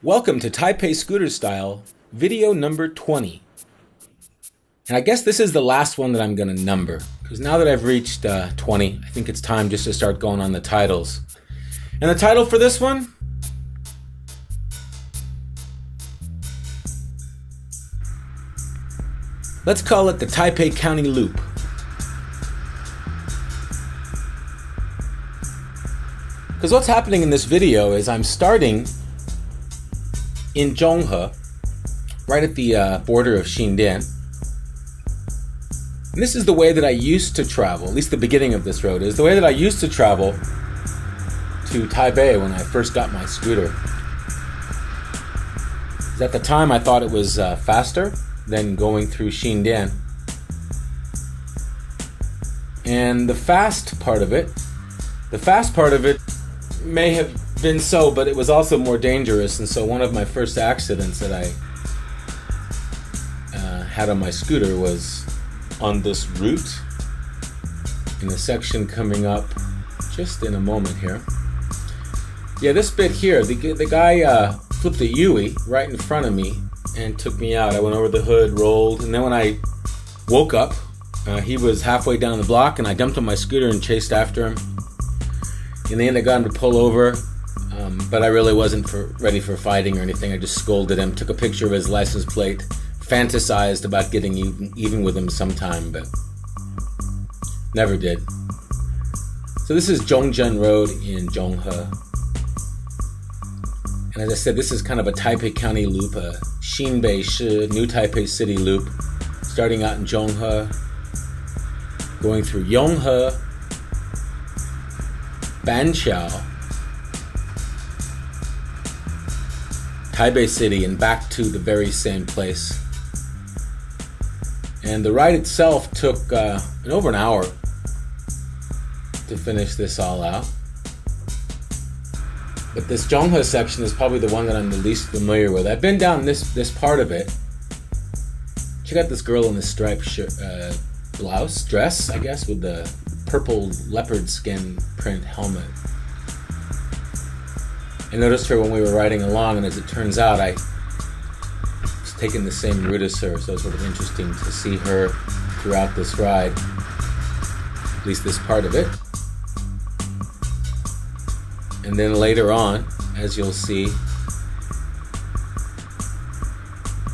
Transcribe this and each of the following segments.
Welcome to Taipei Scooter Style, video number 20. And I guess this is the last one that I'm going to number, because now that I've reached 20, I think it's time just to start going on the titles. And the title for this one? Let's call it the Taipei County Loop. Because what's happening in this video is I'm starting in Zhonghe, right at the border of Xindian. And this is the way that I used to travel, at least the beginning of this road is the way that I used to travel to Taipei when I first got my scooter. At the time I thought it was faster than going through Xindian. And the fast part of it may have been so, but it was also more dangerous. And so one of my first accidents that I had on my scooter was on this route in the section coming up just in a moment here. Yeah, this bit here, the guy flipped a Yui right in front of me and took me out. I went over the hood, rolled, and then when I woke up, he was halfway down the block and I jumped on my scooter and chased after him. In the end, I got him to pull over, but I really wasn't ready for fighting or anything. I just scolded him, took a picture of his license plate, fantasized about getting even with him sometime, but never did. So this is Zhonghe Road in Zhonghe. And as I said, this is kind of a Taipei County loop, a Xinbei Shi, New Taipei City loop, starting out in Zhonghe, going through Yunghe, Banciao, Taipei City, and back to the very same place. And the ride itself took over an hour to finish this all out. But this Zhonghe section is probably the one that I'm the least familiar with. I've been down this part of it. Check out this girl in the striped dress, I guess, with the purple leopard skin print helmet. I noticed her when we were riding along, and as it turns out, I was taking the same route as her, so it's sort of interesting to see her throughout this ride, at least this part of it. And then later on, as you'll see,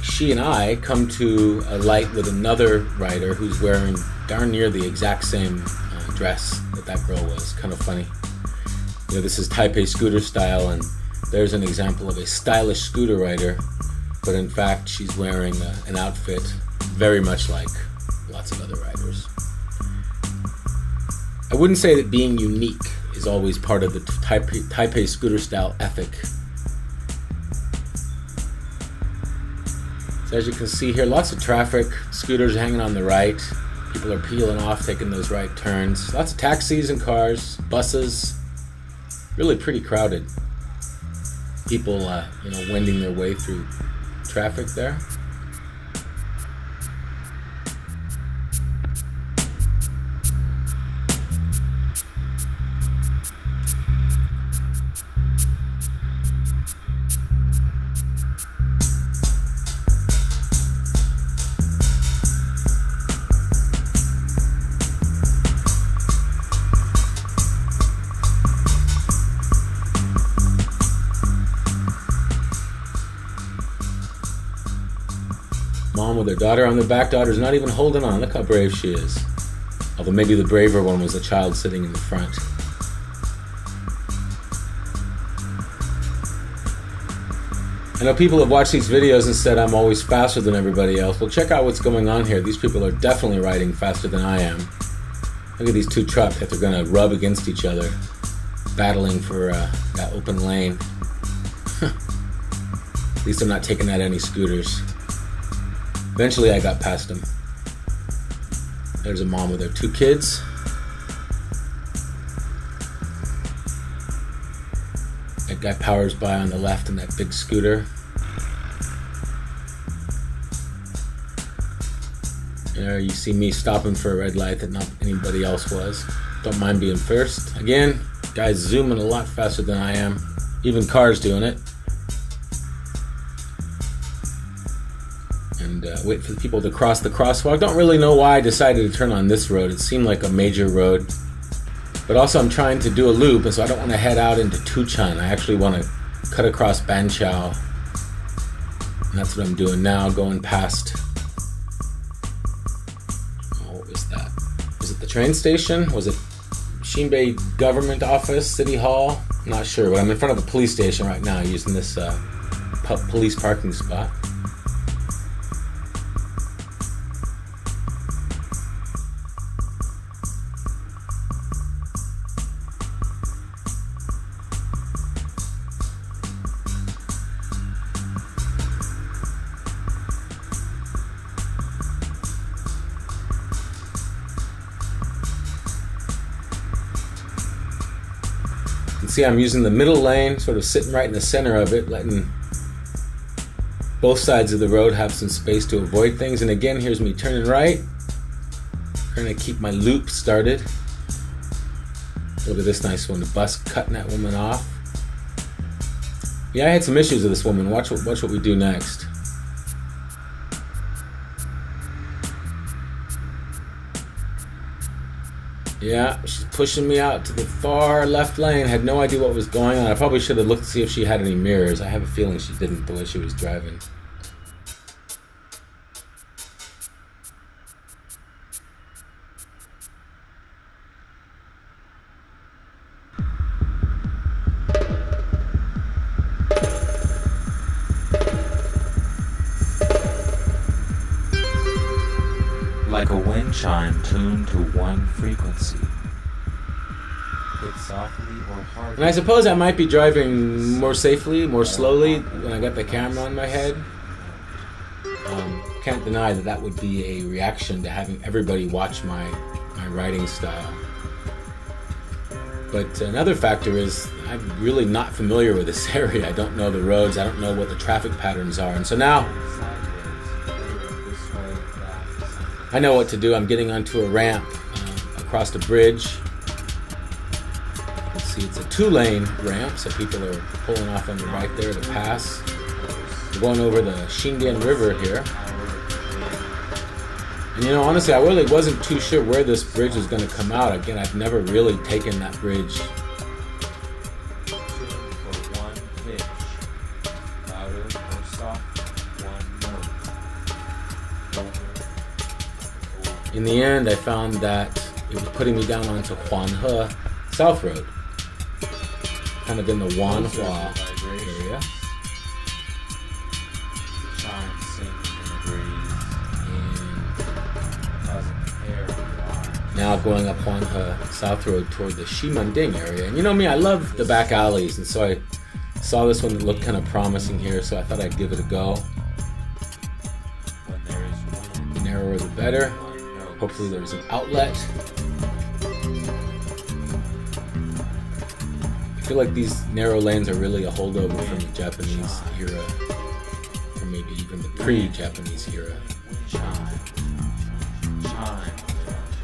she and I come to a light with another rider who's wearing darn near the exact same dress that girl was. Kind of funny. You know, this is Taipei Scooter Style, and there's an example of a stylish scooter rider, but in fact she's wearing an outfit very much like lots of other riders. I wouldn't say that being unique is always part of the Taipei Scooter Style ethic. So as you can see here, lots of traffic, scooters hanging on the right. People are peeling off, taking those right turns. Lots of taxis and cars, buses. Really pretty crowded. People, wending their way through traffic there. Mom with her daughter on the back. Daughter's not even holding on. Look how brave she is. Although maybe the braver one was the child sitting in the front. I know people have watched these videos and said I'm always faster than everybody else. Well, check out what's going on here. These people are definitely riding faster than I am. Look at these two trucks that they're going to rub against each other, battling for that open lane. At least they're not taking out any scooters. Eventually I got past them. There's a mom with her two kids. That guy powers by on the left in that big scooter. There you see me stopping for a red light that not anybody else was. Don't mind being first. Again, guy's zooming a lot faster than I am. Even cars doing it. and wait for the people to cross the crosswalk. Don't really know why I decided to turn on this road. It seemed like a major road. But also I'm trying to do a loop, and so I don't want to head out into Tuchan. I actually want to cut across Banciao. And that's what I'm doing now, going past... Oh, what was that? Was it the train station? Was it Xindian government office, city hall? I'm not sure, but I'm in front of a police station right now using this police parking spot. See, I'm using the middle lane, sort of sitting right in the center of it, letting both sides of the road have some space to avoid things. And again, here's me turning right, trying to keep my loop started. Look at this nice one, the bus cutting that woman off. Yeah, I had some issues with this woman. Watch what we do next. Yeah, she's pushing me out to the far left lane. Had no idea what was going on. I probably should have looked to see if she had any mirrors. I have a feeling she didn't, the way she was driving. Like a wind chime tuned to one frequency. Hit softly or hard. And I suppose I might be driving more safely, more slowly when I got the camera on my head. Can't deny that that would be a reaction to having everybody watch my riding style. But another factor is I'm really not familiar with this area. I don't know the roads. I don't know what the traffic patterns are. And so now I know what to do. I'm getting onto a ramp across a bridge. You can see it's a 2-lane ramp, so people are pulling off on the right there to pass. We're going over the Xindian River here. And you know, honestly, I really wasn't too sure where this bridge was going to come out. Again, I've never really taken that bridge. In the end, I found that it was putting me down onto Wanhua South Road, kind of in the Wanhua area. And now going up Wanhua South Road toward the Ximending area. And you know me, I love the back alleys, and so I saw this one that looked kind of promising here, so I thought I'd give it a go. The narrower the better. Hopefully there's an outlet. I feel like these narrow lanes are really a holdover from the Japanese era, or maybe even the pre-Japanese era.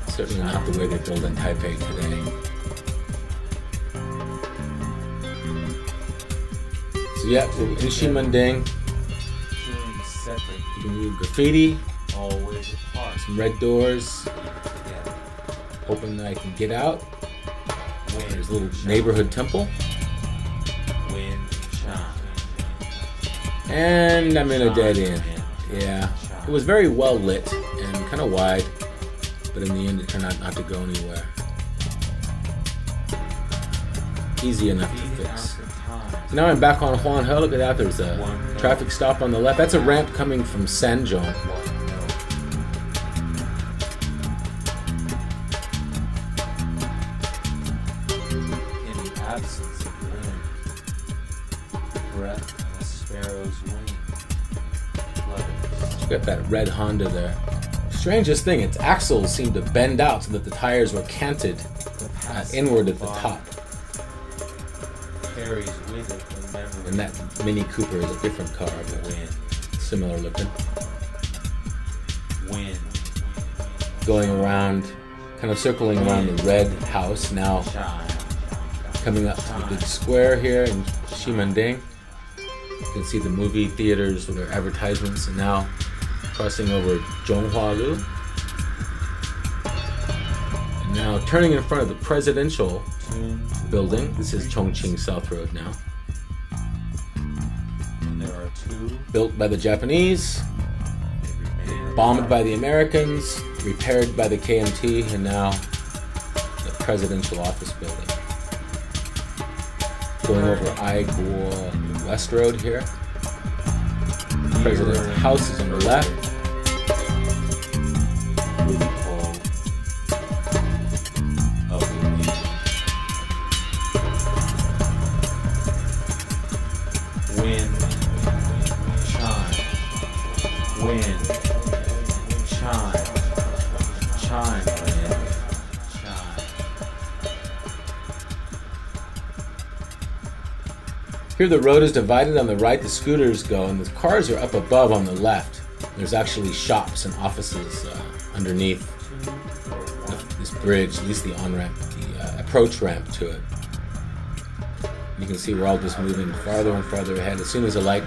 Certainly not the way they build in Taipei today. So yeah, we're in Ximending. You can read graffiti. Some red doors. Hoping that I can get out. There's a little neighborhood temple. And I'm in a dead end. Yeah. It was very well lit and kind of wide, but in the end it turned out not to go anywhere. Easy enough to fix. So now I'm back on Wanhua. Look at that. There's a traffic stop on the left. That's a ramp coming from Zhonghe. Got that red Honda there. Strangest thing, its axles seem to bend out so that the tires were canted inward at the top. And that Mini Cooper is a different car, but similar looking. Going around, kind of circling around the red house, now coming up to the big square here in Ximending. You can see the movie theaters with their advertisements, and now crossing over Zhonghe. And now turning in front of the presidential building. This is Chongqing South Road now. And there are two. Built by the Japanese, bombed by the Americans, repaired by the KMT, and now the presidential office building. Going over Aiguo West Road here. The president's house is on the left. Wind, chime, wind, chime, chime, wind, chime. Here the road is divided. On the right the scooters go, and the cars are up above on the left. There's actually shops and offices underneath this bridge, at least the on-ramp, the approach ramp to it. You can see we're all just moving farther and farther ahead. As soon as the light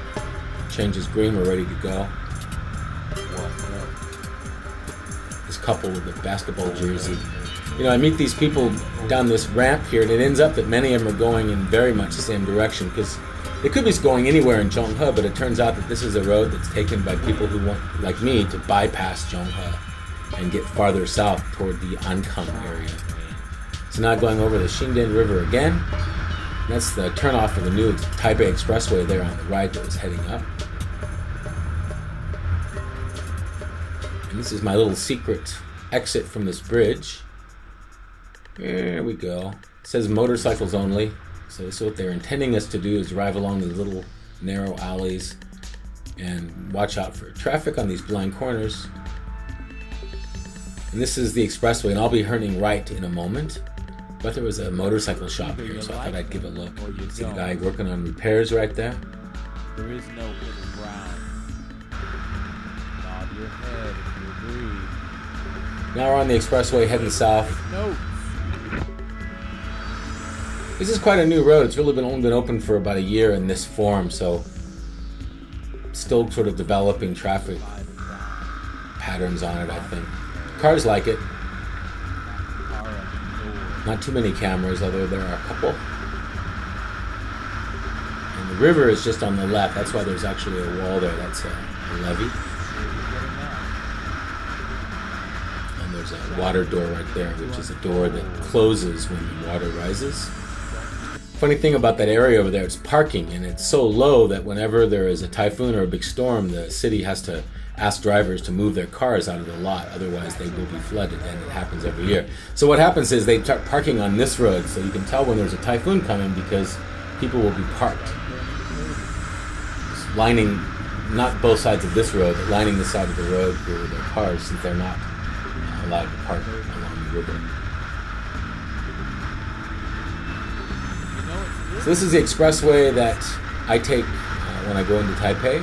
changes green, we're ready to go. This couple with the basketball jersey. You know, I meet these people down this ramp here, and it ends up that many of them are going in very much the same direction, because they could be going anywhere in Zhonghe, but it turns out that this is a road that's taken by people who want, like me, to bypass Zhonghe and get farther south toward the Ankang area. So now going over the Xindian River again. That's the turnoff for the new Taipei Expressway there on the right that was heading up. And this is my little secret exit from this bridge. There we go. It says motorcycles only. So what they're intending us to do is drive along these little narrow alleys and watch out for traffic on these blind corners. And this is the expressway, and I'll be turning right in a moment. But there was a motorcycle shop here, so I thought I'd give it a look. See the guy working on repairs right there. There is no middle ground. Nod your head if you agree. Now we're on the expressway heading south. No. This is quite a new road. It's really only been open for about a year in this form, so still sort of developing traffic patterns on it, I think. Cars like it. Not too many cameras, although there are a couple. And the river is just on the left. That's why there's actually a wall there. That's a levee. And there's a water door right there, which is a door that closes when the water rises. Funny thing about that area over there, it's parking, and it's so low that whenever there is a typhoon or a big storm, the city has to ask drivers to move their cars out of the lot, otherwise they will be flooded, and it happens every year. So what happens is they start parking on this road, so you can tell when there's a typhoon coming because people will be parked. Just lining, not both sides of this road, but lining the side of the road here with their cars, since they're not allowed to park along the river. So this is the expressway that I take when I go into Taipei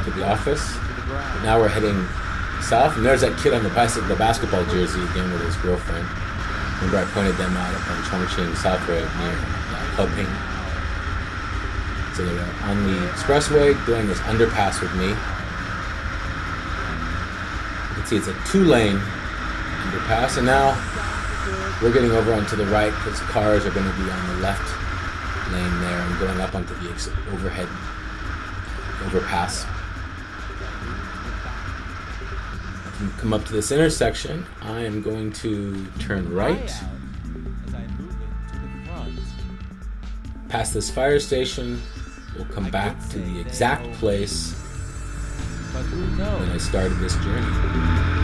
to the office. But now we're heading south, and there's that kid on the basketball jersey again with his girlfriend. Remember I pointed them out up on Chongqing South Road near Heping. So they're on the expressway doing this underpass with me. You can see it's a 2-lane underpass, and now we're getting over onto the right because cars are going to be on the left lane there and going up onto the overpass. Come up to this intersection, I am going to turn right, past this fire station. We'll come back to the exact place that I started this journey.